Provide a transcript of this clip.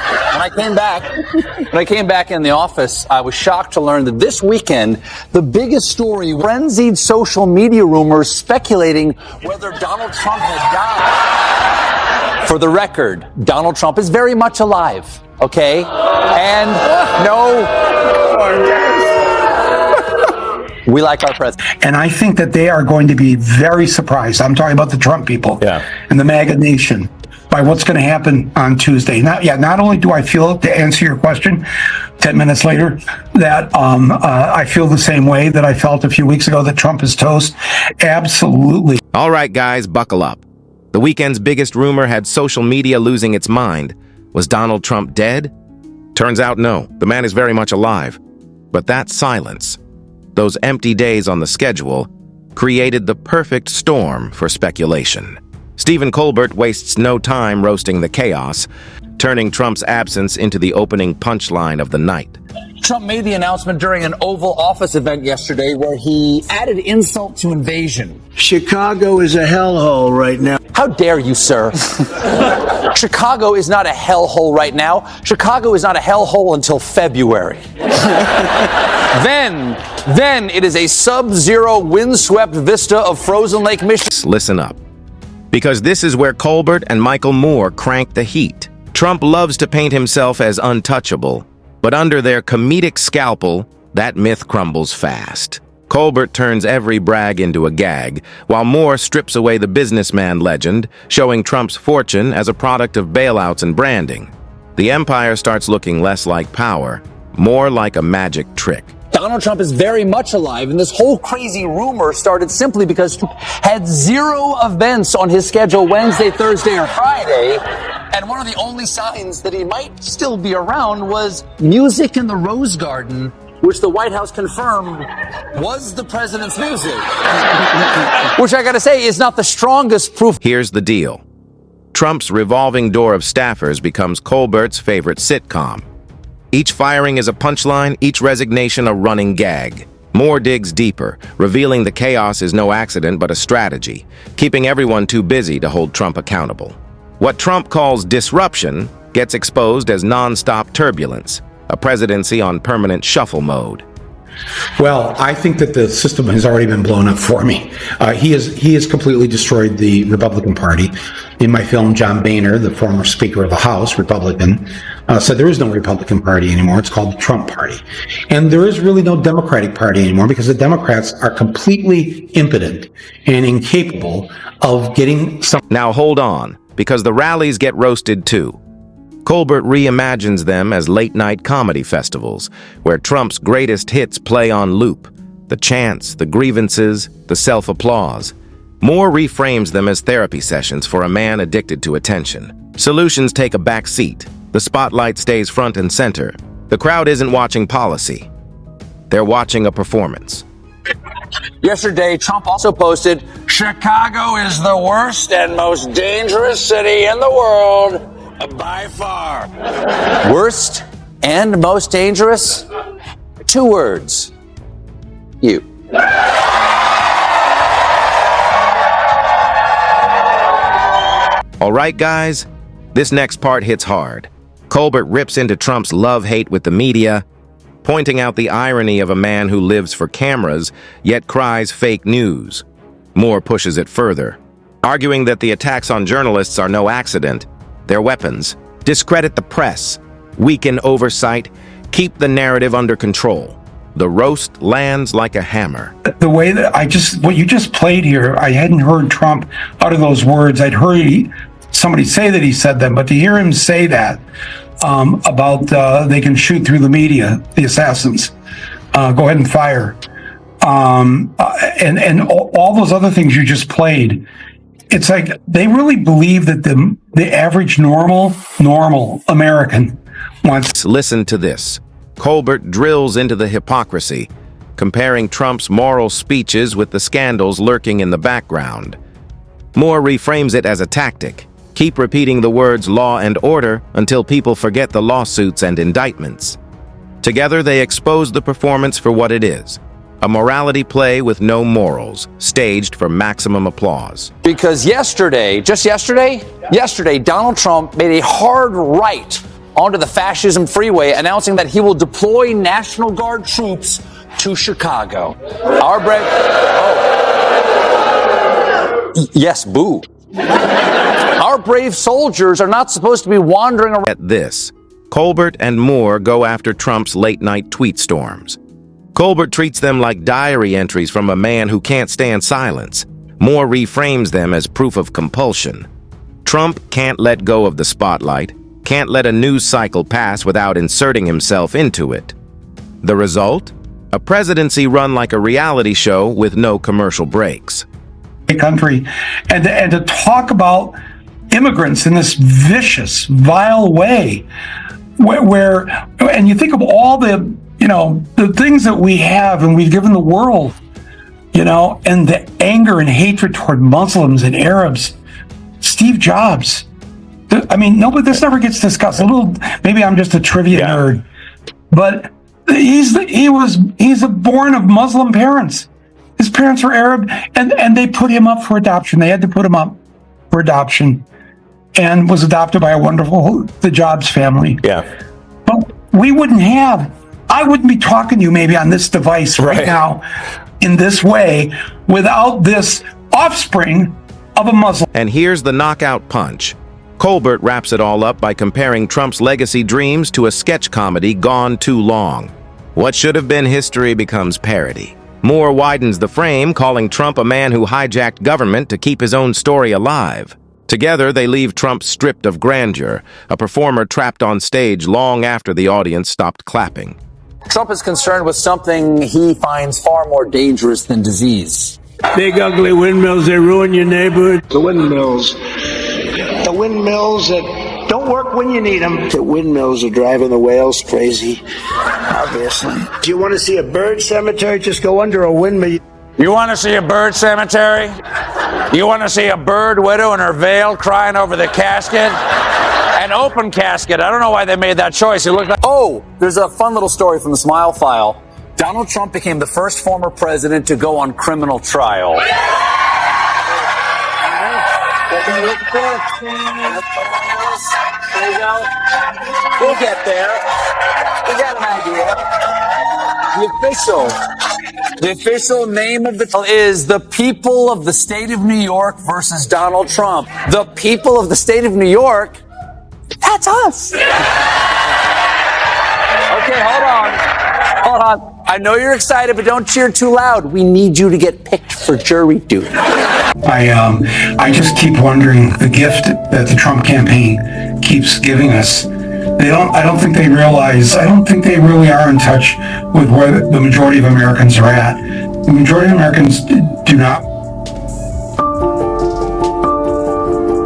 I came back in the office, I was shocked to learn that this weekend, the biggest story, frenzied social media rumors speculating whether Donald Trump had died. For the record, Donald Trump is very much alive, okay? And we like our president. And I think that they are going to be very surprised. I'm talking about the Trump people and the MAGA nation by what's going to happen on Tuesday. Not only do I feel, to answer your question 10 minutes later, that I feel the same way that I felt a few weeks ago that Trump is toast. Absolutely. All right, guys, buckle up. The weekend's biggest rumor had social media losing its mind. Was Donald Trump dead? Turns out no, the man is very much alive. But that silence, those empty days on the schedule, created the perfect storm for speculation. Stephen Colbert wastes no time roasting the chaos, turning Trump's absence into the opening punchline of the night. Trump made the announcement during an Oval Office event yesterday where he added insult to invasion. Chicago is a hellhole right now. How dare you, sir? Chicago is not a hellhole right now. Chicago is not a hellhole until February. Then it is a sub-zero windswept vista of frozen Lake Michigan. Listen up, because this is where Colbert and Michael Moore crank the heat. Trump loves to paint himself as untouchable, but under their comedic scalpel, that myth crumbles fast. Colbert turns every brag into a gag, while Moore strips away the businessman legend, showing Trump's fortune as a product of bailouts and branding. The empire starts looking less like power, more like a magic trick. Donald Trump is very much alive, and this whole crazy rumor started simply because Trump had 0 events on his schedule Wednesday, Thursday, or Friday, and one of the only signs that he might still be around was music in the Rose Garden, which the White House confirmed was the president's music. Which I gotta say is not the strongest proof. Here's the deal. Trump's revolving door of staffers becomes Colbert's favorite sitcom. Each firing is a punchline, each resignation a running gag. Moore digs deeper, revealing the chaos is no accident but a strategy, keeping everyone too busy to hold Trump accountable. What Trump calls disruption gets exposed as non-stop turbulence, a presidency on permanent shuffle mode. Well, I think that the system has already been blown up for me. He has completely destroyed the Republican Party. In my film, John Boehner, the former Speaker of the House, Republican, said there is no Republican Party anymore. It's called the Trump Party. And there is really no Democratic Party anymore because the Democrats are completely impotent and incapable of getting some. Now hold on, because the rallies get roasted too. Colbert reimagines them as late-night comedy festivals, where Trump's greatest hits play on loop. The chants, the grievances, the self-applause. Moore reframes them as therapy sessions for a man addicted to attention. Solutions take a back seat. The spotlight stays front and center. The crowd isn't watching policy. They're watching a performance. Yesterday, Trump also posted, "Chicago is the worst and most dangerous city in the world. By far." Worst and most dangerous? 2 words. You. All right, guys, this next part hits hard. Colbert rips into Trump's love-hate with the media, pointing out the irony of a man who lives for cameras, yet cries fake news. Moore pushes it further, arguing that the attacks on journalists are no accident. Their weapons, discredit the press, weaken oversight, keep the narrative under control. The roast lands like a hammer. The way that what you just played here, I hadn't heard Trump utter those words. I'd heard somebody say that he said them, but to hear him say that about they can shoot through the media, the assassins, go ahead and fire, and all those other things you just played. It's like they really believe that the average normal American wants. Listen to this. Colbert drills into the hypocrisy, comparing Trump's moral speeches with the scandals lurking in the background. Moore reframes it as a tactic. Keep repeating the words law and order until people forget the lawsuits and indictments. Together, they expose the performance for what it is. A morality play with no morals, staged for maximum applause. Because yesterday, Donald Trump made a hard right onto the fascism freeway, announcing that he will deploy National Guard troops to Chicago. Our brave... Yes, boo. Our brave soldiers are not supposed to be wandering around... At this, Colbert and Moore go after Trump's late-night tweet storms. Colbert treats them like diary entries from a man who can't stand silence. Moore reframes them as proof of compulsion. Trump can't let go of the spotlight, can't let a news cycle pass without inserting himself into it. The result? A presidency run like a reality show with no commercial breaks. Country, and to talk about immigrants in this vicious, vile way, where and you think of all the things that we have and we've given the world, and the anger and hatred toward Muslims and Arabs. Steve Jobs. I mean, this never gets discussed. Maybe I'm just a trivia nerd, but he's born of Muslim parents. His parents were Arab, and they put him up for adoption. They had to put him up for adoption, and was adopted by the Jobs family. Yeah. But I wouldn't be talking to you maybe on this device right now in this way without this offspring of a Muslim. And here's the knockout punch. Colbert wraps it all up by comparing Trump's legacy dreams to a sketch comedy gone too long. What should have been history becomes parody. Moore widens the frame, calling Trump a man who hijacked government to keep his own story alive. Together, they leave Trump stripped of grandeur, a performer trapped on stage long after the audience stopped clapping. Trump is concerned with something he finds far more dangerous than disease. Big ugly windmills, they ruin your neighborhood. The windmills that don't work when you need them. The windmills are driving the whales crazy, obviously. Do you want to see a bird cemetery? Just go under a windmill. You want to see a bird cemetery? You want to see a bird widow in her veil crying over the casket? An open casket. I don't know why they made that choice. It looked like... Oh, there's a fun little story from the Smile File. Donald Trump became the first former president to go on criminal trial. We'll get there. We got an idea. The official name of the is the people of the state of New York versus Donald Trump. The people of the state of New York? That's us. Okay, hold on. I know you're excited, but don't cheer too loud. We need you to get picked for jury duty. I just keep wondering the gift that the Trump campaign keeps giving us. I don't think they realize. I don't think they really are in touch with where the majority of Americans are at. The majority of Americans do not